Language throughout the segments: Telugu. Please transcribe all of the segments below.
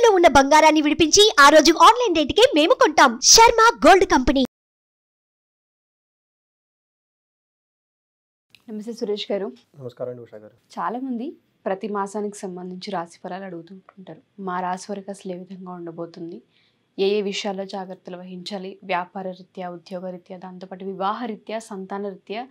తాకట్టులో ఉన్న బంగారాన్ని విడిపించి ఆ రోజు ఆన్లైన్ రేటుకే మేము కొంటాం. Sharma gold company. నమస్తే సురేష్ గారు. నమస్కారం అండి ఉషా గారు. చాలా మంది ప్రతి మాసానికి సంబంధించి రాశి ఫలాలు అడుగుతుంటారు. మా రాశి వరకు అసలు ఏ విధంగా ఉండబోతుంది, ఏ ఏ విషయాల్లో జాగ్రత్తలు వహించాలి, వ్యాపార రీత్యా, ఉద్యోగ రీత్యా, దాంతోపాటు వివాహ రీత్యా, సంతాన రీత్యా,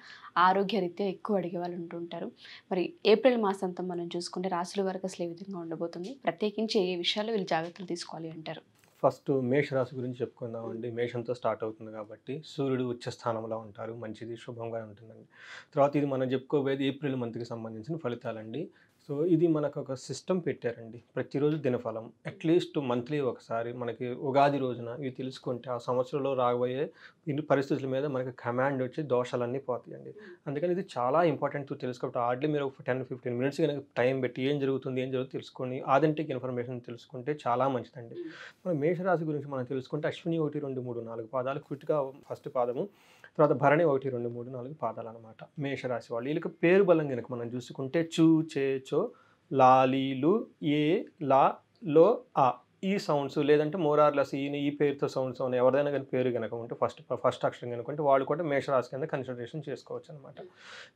ఆరోగ్య రీత్యా ఎక్కువ అడిగే వాళ్ళు ఉంటుంటారు. మరి ఏప్రిల్ మాసంతం మనం చూసుకుంటే రాశుల వరకు అసలు ఏ విధంగా ఉండబోతుంది, ప్రత్యేకించి ఏ ఏ విషయాల్లో వీళ్ళు జాగ్రత్తలు తీసుకోవాలి అంటారు? ఫస్ట్ మేష రాశి గురించి చెప్పుకుందామండి. మేషంతో స్టార్ట్ అవుతుంది కాబట్టి సూర్యుడు ఉచ్చ స్థానంలో ఉంటారు, మంచిది, శుభంగా ఉంటుందండి. తర్వాత ఇది మనం చెప్పుకోబోయేది ఏప్రిల్ మంత్కి సంబంధించిన ఫలితాలండి. సో ఇది మనకు ఒక సిస్టమ్ పెట్టారండి, ప్రతిరోజు దినఫలం అట్లీస్ట్ మంత్లీ ఒకసారి మనకి ఉగాది రోజున ఇవి తెలుసుకుంటే ఆ సంవత్సరంలో రాబోయే ఇన్ని పరిస్థితుల మీద మనకి కమాండ్ వచ్చి దోషాలన్నీ పోతాయండి. అందుకని ఇది చాలా ఇంపార్టెంట్ తెలుసుకోవటం. హార్డ్లీ మీరు ఒక 10-15 మినిట్స్ కనుక టైం పెట్టి ఏం జరుగుతుంది తెలుసుకొని ఆథెంటిక్ ఇన్ఫర్మేషన్ తెలుసుకుంటే చాలా మంచిదండి. మన మేషరాశి గురించి మనం తెలుసుకుంటే అశ్విని 1, 2, 3, 4 పాదాలు, కృతిక ఫస్ట్ పాదము, తర్వాత భరణి 1, 2, 3, 4 పాదాలు అనమాట మేషరాశి వాళ్ళు. వీళ్ళకి పేరు బలం కనుక మనం చూసుకుంటే చూ, చే, చో, లాలీలు, ఏ, లా, లో, ఆ ఈ సౌండ్స్, లేదంటే మోరార్లెస్ ఈ పేరుతో సౌండ్స్ ఉన్నాయి. ఎవరిదైనా కానీ పేరు కనుక ఉంటే ఫస్ట్ అక్షరం కనుక ఉంటే వాళ్ళు కూడా మేషరాశి కింద కన్సిడరేషన్ చేసుకోవచ్చు అనమాట.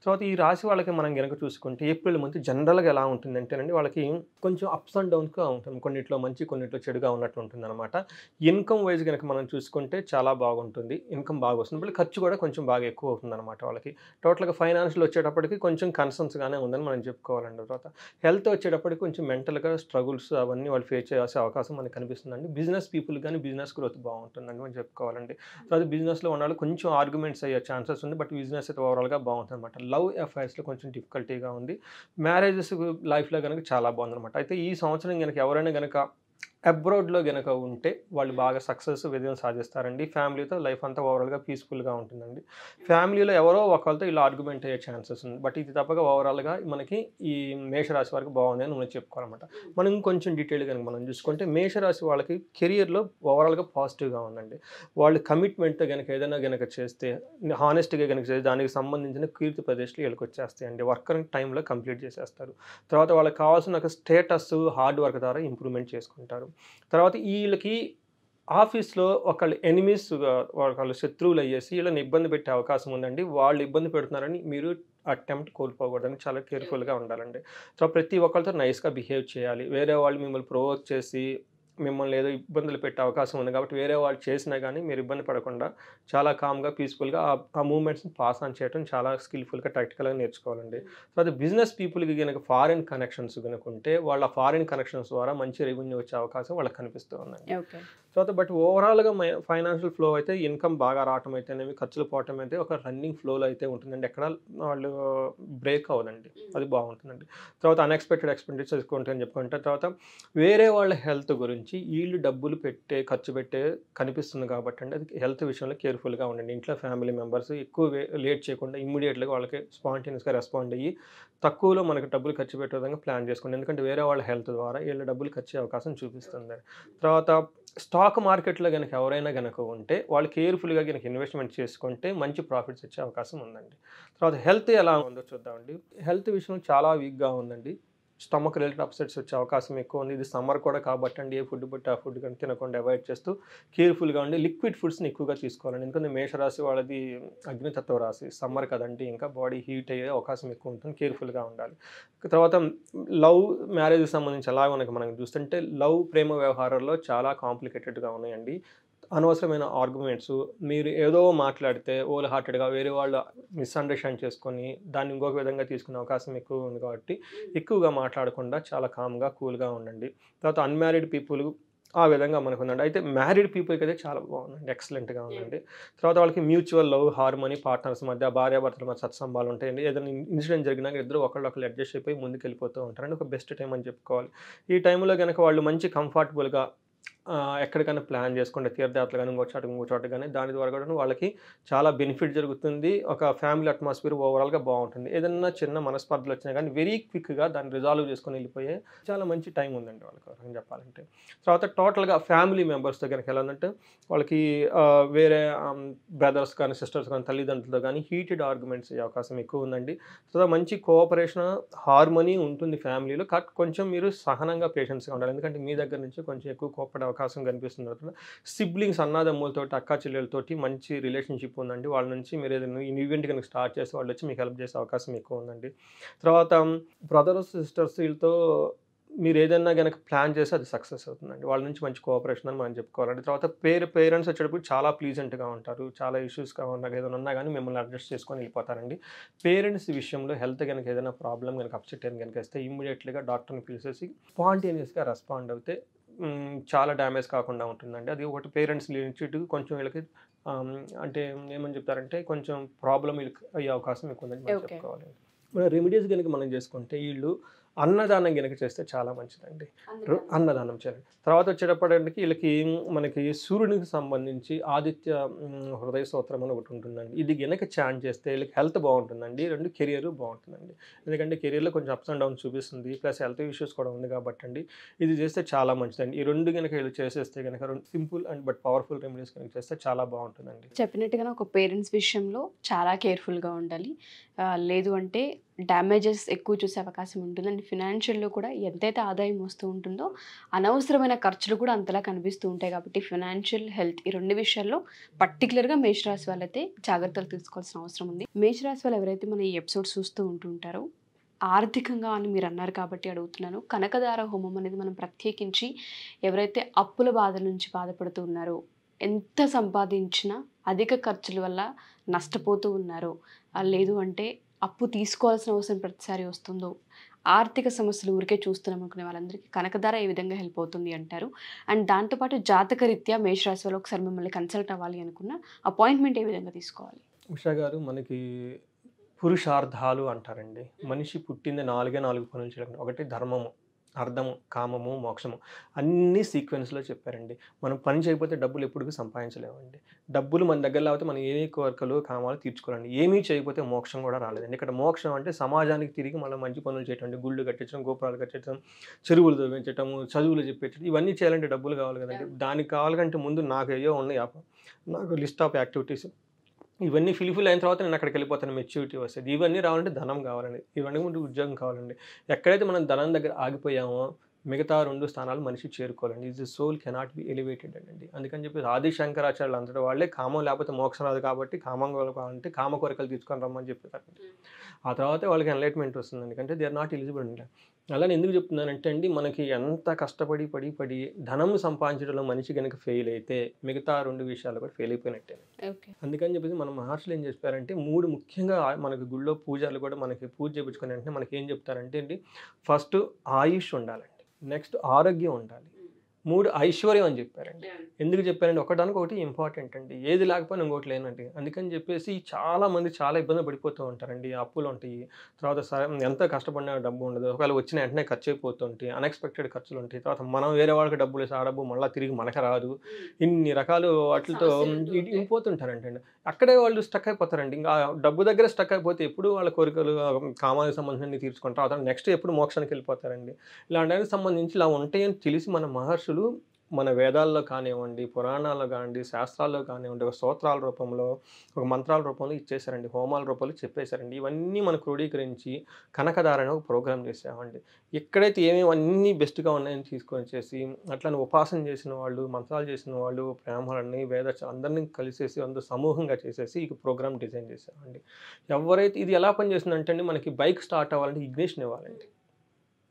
తర్వాత ఈ రాశి వాళ్ళకి మనం కనుక చూసుకుంటే ఏప్రిల్ మంత్ జనరల్గా ఎలా ఉంటుందంటేనండి, వాళ్ళకి కొంచెం అప్స్ అండ్ డౌన్స్గా ఉంటుంది. కొన్నిట్లో మంచి, కొన్నిట్లో చెడుగా ఉన్నట్టు ఉంటుంది అనమాట. ఇన్కమ్ వైజ్ కనుక మనం చూసుకుంటే చాలా బాగుంటుంది, ఇన్కమ్ బాగా వస్తుంది, మళ్ళీ ఖర్చు కూడా కొంచెం బాగా ఎక్కువ అవుతుంది అనమాట వాళ్ళకి. టోటల్గా ఫైనాన్షియల్ వచ్చేటప్పటికి కొంచెం కన్సర్న్స్గానే ఉందని మనం చెప్పుకోవాలండి. తర్వాత హెల్త్ వచ్చేటప్పటికి కొంచెం మెంటల్గా స్ట్రగుల్స్ అవన్నీ వాళ్ళు ఫేస్ చేయాల్సిన అవకాశం మనకు కనిపిస్తుందండి. బిజినెస్ పీపుల్ కానీ బిజినెస్ గ్రోత్ బాగుంటుందండి మనం చెప్పుకోవాలండి. తర్వాత బిజినెస్లో ఉన్న కొంచెం ఆర్గ్యుమెంట్స్ అయ్యే ఛాన్సెస్ ఉంది, బట్ బిజినెస్ అయితే ఓవరాల్గా బాగుంటుంది అనమాట. లవ్ అఫైర్స్లో కొంచెం డిఫికల్టీగా ఉంది, మ్యారేజెస్ లైఫ్లో కనుక చాలా బాగుందన్నమాట. అయితే ఈ సంవత్సరం కనుక ఎవరైనా కనుక అబ్రాడ్లో కనుక ఉంటే వాళ్ళు బాగా సక్సెస్ విజయం సాధిస్తారండి. ఫ్యామిలీతో లైఫ్ అంతా ఓవరాల్గా పీస్ఫుల్గా ఉంటుందండి. ఫ్యామిలీలో ఎవరో ఒకరితో ఇలా ఆర్గ్యుమెంట్ అయ్యే ఛాన్సెస్ ఉంది, బట్ ఇది తప్పగా ఓవరాల్గా మనకి ఈ మేషరాశి వరకు బాగుంది అని మనం చెప్పుకోవాలన్నమాట. మనం ఇంకొంచెం డీటెయిల్ కనుక మనం చూసుకుంటే మేషరాశి వాళ్ళకి కెరియర్లో ఓవరాల్గా పాజిటివ్గా ఉందండి. వాళ్ళు కమిట్మెంట్తో కనుక ఏదైనా కనుక చేస్తే, హానెస్ట్గా కనుక చేస్తే దానికి సంబంధించిన కీర్తి ప్రదేశాలు వీళ్ళకి వచ్చేస్తాయండి. వర్కింగ్ టైంలో కంప్లీట్ చేసేస్తారు. తర్వాత వాళ్ళకి కావాల్సిన ఒక స్టేటస్ హార్డ్ వర్క్ ద్వారా ఇంప్రూవ్మెంట్ చేసుకుంటారు. తర్వాత వీళ్ళకి ఆఫీస్లో ఒకళ్ళు ఎనిమీస్, వాళ్ళు శత్రువులు అయ్యేసి వీళ్ళని ఇబ్బంది పెట్టే అవకాశం ఉందండి. వాళ్ళు ఇబ్బంది పెడుతున్నారని మీరు అటెంప్ట్ కోల్పోకూడదని చాలా కేర్ఫుల్గా ఉండాలండి. సో ప్రతి ఒక్కరితో నైస్గా బిహేవ్ చేయాలి. వేరే వాళ్ళు మిమ్మల్ని ప్రొవోక్ చేసి మిమ్మల్ని ఏదో ఇబ్బందులు పెట్టే అవకాశం ఉంది కాబట్టి వేరే వాళ్ళు చేసినా కానీ మీరు ఇబ్బంది పడకుండా చాలా కామ్గా, పీస్ఫుల్గా ఆ మూమెంట్స్ని పాస్ ఆన్ చేయడం చాలా స్కిల్ఫుల్గా, టాక్టికల్గా నేర్చుకోవాలండి. తర్వాత బిజినెస్ పీపుల్కి కనుక ఫారిన్ కనెక్షన్స్ కనుక ఉంటే వాళ్ళ ఫారిన్ కనెక్షన్స్ ద్వారా మంచి రెవెన్యూ వచ్చే అవకాశం వాళ్ళకి కనిపిస్తూ ఉందండి. తర్వాత బట్ ఓవరాల్గా ఫైనాన్షియల్ ఫ్లో అయితే ఇన్కమ్ బాగా రావటం అయితేనేవి, ఖర్చులు పోవటం అయితే ఒక రన్నింగ్ ఫ్లోలో అయితే ఉంటుందండి. ఎక్కడ వాళ్ళు బ్రేక్ అవ్వదండి, అది బాగుంటుందండి. తర్వాత అన్ఎక్స్పెక్టెడ్ ఎక్స్పెండిచర్స్ ఉంటాయని చెప్పుకుంటే, తర్వాత వేరే వాళ్ళ హెల్త్ గురించి వీళ్ళు డబ్బులు ఖర్చు పెట్టే కనిపిస్తుంది కాబట్టి అండి, అది హెల్త్ విషయంలో కేర్ఫుల్గా ఉండండి. ఇంట్లో ఫ్యామిలీ మెంబర్స్ ఎక్కువ లేట్ చేయకుండా ఇమ్మీడియట్గా వాళ్ళకి స్పాంటేనియస్గా రెస్పాండ్ అయ్యి తక్కువలో మనకు డబ్బులు ఖర్చు పెట్టే విధంగా ప్లాన్ చేసుకోండి. ఎందుకంటే వేరే వాళ్ళ హెల్త్ ద్వారా వీళ్ళ డబ్బులు ఖర్చు అవకాశం చూపిస్తుంది. తర్వాత స్టాక్ మార్కెట్లో కనుక ఎవరైనా కనుక ఉంటే వాళ్ళు కేర్ఫుల్గా కనుక ఇన్వెస్ట్మెంట్ చేసుకుంటే మంచి ప్రాఫిట్స్ వచ్చే అవకాశం ఉందండి. తర్వాత హెల్త్ ఎలా ఉందో చూద్దామండి. హెల్త్ విషయం చాలా వీక్గా ఉందండి. స్టమక్ రిలేటెడ్ అప్సెట్స్ వచ్చే అవకాశం ఎక్కువ ఉంది. ఇది సమ్మర్ కూడా కాబట్టి అండి, ఏ ఫుడ్ బట్టి ఆ ఫుడ్ కానీ తినకుండా అవాయిడ్ చేస్తూ కేర్ఫుల్గా ఉండి లిక్విడ్ ఫుడ్స్ని ఎక్కువగా తీసుకోవాలండి. ఎందుకంటే మేషరాశి వాళ్ళది అగ్నితత్వ రాశి, సమ్మర్ కదండి, ఇంకా బాడీ హీట్ అయ్యే అవకాశం ఎక్కువ ఉంటుంది, కేర్ఫుల్గా ఉండాలి. తర్వాత లవ్ మ్యారేజ్కి సంబంధించి ఎలా మనం చూస్తుంటే ప్రేమ వ్యవహారాల్లో చాలా కాంప్లికేటెడ్గా ఉన్నాయండి. అనవసరమైన ఆర్గ్యుమెంట్స్, మీరు ఏదో మాట్లాడితే హోల్ హార్టెడ్గా వేరే వాళ్ళు మిస్అండర్స్టాండ్ చేసుకొని దాన్ని ఇంకొక విధంగా తీసుకునే అవకాశం ఎక్కువ ఉంది కాబట్టి ఎక్కువగా మాట్లాడకుండా చాలా కామ్గా, కూల్గా ఉండండి. తర్వాత అన్మ్యారీడ్ పీపుల్ ఆ విధంగా మనకు ఉందండి. అయితే మ్యారీడ్ పీపుల్కి అయితే చాలా బాగుందండి, ఎక్సలెంట్గా ఉందండి. తర్వాత వాళ్ళకి మ్యూచువల్ లవ్, హార్మనీ, పార్ట్నర్స్ మధ్య, భార్యాభర్తల మధ్య సత్సంబాలు ఉంటాయండి. ఏదైనా ఇన్సిడెంట్ జరిగినాక ఇద్దరు ఒకళ్ళు అడ్జస్ట్ అయిపోయి ముందుకు వెళ్ళిపోతూ ఉంటారండి. ఒక బెస్ట్ టైం అని చెప్పుకోవాలి. ఈ టైంలో కనుక వాళ్ళు మంచి కంఫర్టబుల్గా ఎక్కడికైనా ప్లాన్ చేసుకుంటే తీర్థయాత్రలు కానీ ఇంకో చోట కానీ దాని ద్వారా కూడా వాళ్ళకి చాలా బెనిఫిట్ జరుగుతుంది. ఒక ఫ్యామిలీ అట్మాస్ఫియర్ ఓవరాల్గా బాగుంటుంది. ఏదన్నా చిన్న మనస్పర్ధలు వచ్చినా కానీ వెరీ క్విక్గా దాన్ని రిజాల్వ్ చేసుకొని వెళ్ళిపోయే చాలా మంచి టైం ఉందండి వాళ్ళకి అని చెప్పాలంటే. తర్వాత టోటల్గా ఫ్యామిలీ మెంబర్స్ దగ్గరికి ఎలా ఉందంటే వాళ్ళకి వేరే బ్రదర్స్ కానీ సిస్టర్స్ కానీ తల్లిదండ్రులతో కానీ హీటెడ్ ఆర్గ్యుమెంట్స్ అయ్యే అవకాశం ఎక్కువ ఉందండి. తర్వాత మంచి కోఆపరేషన్ హార్మనీ ఉంటుంది ఫ్యామిలీలో. కొంచెం మీరు సహనంగా పేషెన్స్గా ఉండాలి. ఎందుకంటే మీ దగ్గర నుంచి కొంచెం ఎక్కువ కోపడే అవకాశం కనిపిస్తుంది. సిబ్లింగ్స్ అన్నదమ్ములతోటి అక్కా చెల్లెలతోటి మంచి రిలేషన్షిప్ ఉందండి. వాళ్ళ నుంచి మీరు ఏదైనా ఈవెంట్ కనుక స్టార్ట్ చేస్తే వాళ్ళు వచ్చి మీకు హెల్ప్ చేసే అవకాశం ఎక్కువ ఉందండి. తర్వాత బ్రదర్స్ సిస్టర్స్ వీళ్ళతో మీరు ఏదైనా కనుక ప్లాన్ చేస్తే అది సక్సెస్ అవుతుందండి. వాళ్ళ నుంచి మంచి కోఆపరేషన్ అని మనం చెప్పుకోవాలండి. తర్వాత పేరెంట్స్ వచ్చేటప్పుడు చాలా ప్లీజెంట్గా ఉంటారు. చాలా ఇష్యూస్గా ఏదైనా ఉన్నా కానీ మిమ్మల్ని అడ్జస్ట్ చేసుకొని వెళ్ళిపోతారండి. పేరెంట్స్ విషయంలో హెల్త్ కనుక ఏదైనా ప్రాబ్లం కనుక అప్సెట్ అని కనుక వస్తే ఇమ్మీడియట్లీగా డాక్టర్ని పిలిచేసి స్పాంటేనియస్గా రెస్పాండ్ అవుతే చాలా డ్యామేజ్ కాకుండా ఉంటుందండి. అది ఒకటి పేరెంట్స్ లిమిటెడ్ కొంచెం వీళ్ళకి అంటే ఏమని చెప్తారంటే కొంచెం ప్రాబ్లం వీళ్ళకి అయ్యే అవకాశం ఎక్కువ ఉందని మనం చెప్పుకోవాలి. మన రెమెడీస్ కనుక మనం చేసుకుంటే వీళ్ళు అన్నదానం కనుక చేస్తే చాలా మంచిదండి. అన్నదానం చేయాలి. తర్వాత వచ్చేటప్పటికి వీళ్ళకి మనకి సూర్యునికి సంబంధించి ఆదిత్య హృదయ స్తోత్రం అని ఒకటి ఉంటుందండి. ఇది కనుక చాంట్ చేస్తే వీళ్ళకి హెల్త్ బాగుంటుందండి. రెండు కెరియర్ బాగుంటుందండి. ఎందుకంటే కెరియర్లో కొంచెం అప్స్ అండ్ డౌన్స్ చూపిస్తుంది. ప్లస్ హెల్త్ ఇష్యూస్ కూడా ఉంది కాబట్టి అండి ఇది చేస్తే చాలా మంచిదండి. ఈ రెండు కనుక వీళ్ళు చేసేస్తే కనుక simple and but powerful remedies కనుక చేస్తే చాలా బాగుంటుందండి. చెప్పినట్టుగా ఒక పేరెంట్స్ విషయంలో చాలా కేర్ఫుల్గా ఉండాలి. లేదు అంటే డ్యామేజెస్ ఎక్కువ చూసే అవకాశం ఉంటుంది. అండ్ ఫినాన్షియల్లో కూడా ఎంతైతే ఆదాయం వస్తూ ఉంటుందో అనవసరమైన ఖర్చులు కూడా అంతలా కనిపిస్తూ ఉంటాయి. కాబట్టి ఫినాన్షియల్, హెల్త్ ఈ రెండు విషయాల్లో పర్టికులర్గా మేషరాశి వాళ్ళైతే జాగ్రత్తలు తీసుకోవాల్సిన అవసరం ఉంది. మేషరాశి వాళ్ళు ఎవరైతే మన ఈ ఎపిసోడ్స్ చూస్తూ ఉంటుంటారో ఆర్థికంగా అని మీరు అన్నారు కాబట్టి అడుగుతున్నాను. కనకదార హోమం అనేది మనం ప్రత్యేకించి ఎవరైతే అప్పుల బాధ నుంచి బాధపడుతూ ఉన్నారో, ఎంత సంపాదించినా అధిక ఖర్చుల వల్ల నష్టపోతూ ఉన్నారో, లేదు అంటే అప్పు తీసుకోవాల్సిన అవసరం ప్రతిసారి వస్తుందో, ఆర్థిక సమస్యలు ఊరికే చూస్తున్నాం అనుకునే వాళ్ళందరికీ కనకదార ఏ విధంగా హెల్ప్ అవుతుంది అంటారు. అండ్ దాంతోపాటు జాతకరీత్యా మేషరాశి వాళ్ళు ఒకసారి మిమ్మల్ని కన్సల్ట్ అవ్వాలి అనుకున్న అపాయింట్మెంట్ ఏ విధంగా తీసుకోవాలి? ఉషా గారు, మనకి పురుషార్థాలు అంటారండి. మనిషి పుట్టింది 4 పనులు చేయడం. ఒకటి ధర్మము, అర్థము, కామము, మోక్షము అన్నీ సీక్వెన్స్లో చెప్పారండి. మనం పని చేయకపోతే డబ్బులు ఎప్పుడు సంపాదించలేమండి. డబ్బులు మన దగ్గర లేకపోతే మనం ఏ కోరికలు కామాలు తీర్చుకోవాలండి. ఏమీ చేయకపోతే మోక్షం కూడా రాలేదండి. ఇక్కడ మోక్షం అంటే సమాజానికి తిరిగి మనం మంచి పనులు చేయటం, గుళ్ళు కట్టించడం, గోపురాలు కట్టించడం, చెరువులు తవ్వించటము, చదువులు చెప్పించడం, ఇవన్నీ చేయాలంటే డబ్బులు కావాలి కదండి. దానికి కావాలంటే ముందు నాకు ఏయో ఉన్నాయి, నాకు లిస్ట్ ఆఫ్ యాక్టివిటీస్, ఇవన్నీ ఫిల్ఫిల్ అయిన తర్వాత నేను అక్కడికి వెళ్ళిపోతాను, మెచ్యూరిటీ వస్తుంది. ఇవన్నీ రావాలంటే ధనం కావాలండి. ఇవన్నీ ముందు ఉద్యోగం కావాలండి. ఎక్కడైతే మనం ధనం దగ్గర ఆగిపోయామో మిగతా 2 స్థానాలు మనిషి చేరుకోవాలండి. Is the soul cannot be elevated అండి. అందుకని చెప్పి ఆది శంకరాచార్యులు అంతటి వాళ్ళే కామం లేకపోతే మోక్షం రాదు కాబట్టి కామం కావాలంటే కామ కోరికలు తీసుకొని రమ్మని చెప్పారండి. ఆ తర్వాత వాళ్ళకి ఎన్లైట్మెంట్ వస్తుంది. ఎందుకంటే దే ఆర్ నాట్ ఎలిజిబుల్ అండి. అలానే ఎందుకు చెప్తున్నానంటే అండి, మనకి ఎంత కష్టపడి పడి ధనం సంపాదించడంలో మనిషి కనుక ఫెయిల్ అయితే మిగతా 2 విషయాలు కూడా ఫెయిల్ అయిపోయినట్టే. అందుకని చెప్పేసి మన మహర్షులు ఏం చెప్పారంటే 3 ముఖ్యంగా మనకి గుళ్ళో పూజలు కూడా మనకి పూజ చేయించుకుని వెంటనే మనకి ఏం చెప్తారంటే అండి, ఫస్ట్ ఆయుష్ ఉండాలండి, నెక్స్ట్ ఆరోగ్యం ఉండాలి, 3 ఐశ్వర్యం అని చెప్పారండి. ఎందుకు చెప్పారండి? ఒకటి ఇంపార్టెంట్ అండి. ఏది లేకపోయినా ఇంకోటి లేనండి. అందుకని చెప్పేసి చాలామంది చాలా ఇబ్బంది పడిపోతూ ఉంటారండి. అప్పులు ఉంటాయి, తర్వాత ఎంత కష్టపడినా డబ్బు ఉండదు, ఒకవేళ వచ్చిన వెంటనే ఖర్చు అయిపోతుంటాయి, అన్ఎక్స్పెక్టెడ్ ఖర్చులు ఉంటాయి. తర్వాత మనం వేరే వాళ్ళకి డబ్బులు వేసి ఆ డబ్బు మళ్ళీ తిరిగి మనకు రాదు. ఇన్ని రకాలు వాటితో ఇడిపోతుంటారండి. అక్కడే వాళ్ళు స్టక్ అయిపోతారండి. ఇంకా డబ్బు దగ్గర స్టక్ అయిపోతే ఎప్పుడు వాళ్ళ కోరికలు కామానికి సంబంధించి తీర్చుకుంటారు. తర్వాత నెక్స్ట్ ఎప్పుడు మోక్షానికి వెళ్ళిపోతారండి. ఇలాంటి సంబంధించి ఇలా ఉంటాయని తెలిసి మన మహర్షులు మన వేదాల్లో కానివ్వండి, పురాణాల్లో కానివ్వండి, శాస్త్రాల్లో కానివ్వండి, ఒక స్తోత్రాల రూపంలో, ఒక మంత్రాల రూపంలో ఇచ్చేసారండి, హోమాల రూపంలో చెప్పేశారండి. ఇవన్నీ మనం క్రోడీకరించి కనకదారని ఒక ప్రోగ్రామ్ చేసామండి. ఎక్కడైతే ఏమేమి అన్నీ బెస్ట్గా ఉన్నాయని తీసుకొని వచ్చేసి అట్లా ఉపాసన చేసిన వాళ్ళు, మంత్రాలు చేసిన వాళ్ళు, బ్రాహ్మణులని, అందరినీ కలిసేసి అందరూ సమూహంగా చేసేసి ఈ ప్రోగ్రామ్ డిజైన్ చేసామండి. ఎవరైతే ఇది ఎలా పనిచేస్తుందంటే అండి, మనకి బైక్ స్టార్ట్ అవ్వాలంటే ఇగ్నిషన్ ఇవ్వాలండి.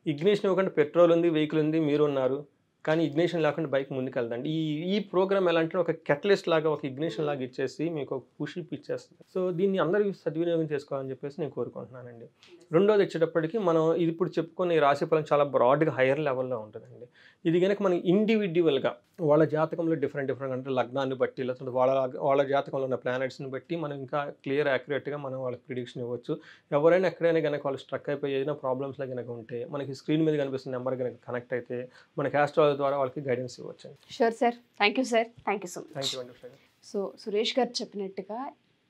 ఇగ్నిషన్ ఇవ్వకుండా పెట్రోల్ ఉంది, వెహికల్ ఉంది, మీరు ఉన్నారు, కానీ ఇగ్నిషన్ లేకుండా బైక్ ముందుకు వెళ్దండి. ఈ ప్రోగ్రామ్ ఎలా అంటే ఒక కెటలిస్ట్ లాగా, ఒక ఇగ్నిషన్ లాగా ఇచ్చేసి మీకు ఒక పుషిప్ ఇచ్చేస్తుంది. సో దీన్ని అందరూ సద్వినియోగం చేసుకోవాలని చెప్పేసి నేను కోరుకుంటున్నానండి. రెండోది వచ్చేటప్పటికి మనం ఇది ఇప్పుడు చెప్పుకునే రాశిఫలం చాలా బ్రాడ్గా హైయర్ లెవెల్లో ఉంటుందండి. ఇది కనుక మనం ఇండివిడ్యువల్గా వాళ్ళ జాతకంలో డిఫరెంట్గా అంటే లగ్నాన్ని బట్టి, లేకపోతే వాళ్ళ జాతకంలో ఉన్న ప్లానెట్స్ని బట్టి మనం ఇంకా క్లియర్ యాక్యురేట్గా మనం వాళ్ళకి ప్రిడిక్షన్ ఇవ్వచ్చు. ఎవరైనా ఎక్కడైనా కనుక వాళ్ళు స్ట్రక్ అయిపోయి ఏదైనా ప్రాబ్లమ్స్లో కనుక ఉంటే మనకి స్క్రీన్ మీద కనిపిస్తున్న నెంబర్ కనుక కనెక్ట్ అయితే మనకి ఆస్ట్రాలజీ వీడియోల ద్వారా వాళ్ళకి గైడెన్స్ ఇవ్వచ్చు. Sure sir, thank you sir, thank you so much. Thank you అండి. సో సురేష్ గారు చెప్పినట్టుగా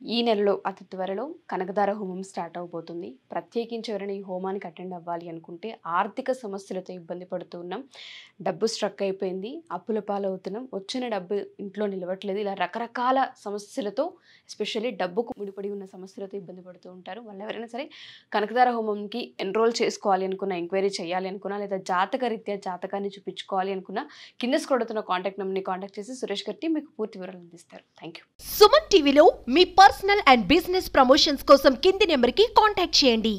ఈ నెలలో అతి త్వరలో కనకదార హోమం స్టార్ట్ అవబోతుంది. ప్రత్యేకించి ఎవరైనా ఈ హోమానికి అటెండ్ అవ్వాలి అనుకుంటే ఆర్థిక సమస్యలతో ఇబ్బంది పడుతూ ఉన్నాం, డబ్బు స్ట్రక్ అయిపోయింది, అప్పుల పాలవుతున్నాం, వచ్చిన డబ్బు ఇంట్లో నిలవట్లేదు, ఇలా రకరకాల సమస్యలతో ఎస్పెషల్లీ డబ్బుకు ముడిపడి ఉన్న సమస్యలతో ఇబ్బంది పడుతూ ఉంటారు. వాళ్ళు ఎవరైనా సరే కనకదార హోమంకి ఎన్రోల్ చేసుకోవాలి అనుకున్నా, ఎంక్వైరీ చేయాలి అనుకున్నా, లేదా జాతక రీత్యా జాతకాన్ని చూపించుకోవాలి అనుకున్నా కింద స్క్రోల్ అవుతున్న కాంటాక్ట్ నెంబర్ని కాంటాక్ట్ చేసి సురేష్ గారికి మీకు పూర్తి వివరాలు అందిస్తారు. Thank you. సుమన్ టీవీలో మీ పర్సనల్ అండ్ బిజినెస్ ప్రమోషన్స్ కోసం కింది నెంబర్కి కాంటాక్ట్ చేయండి.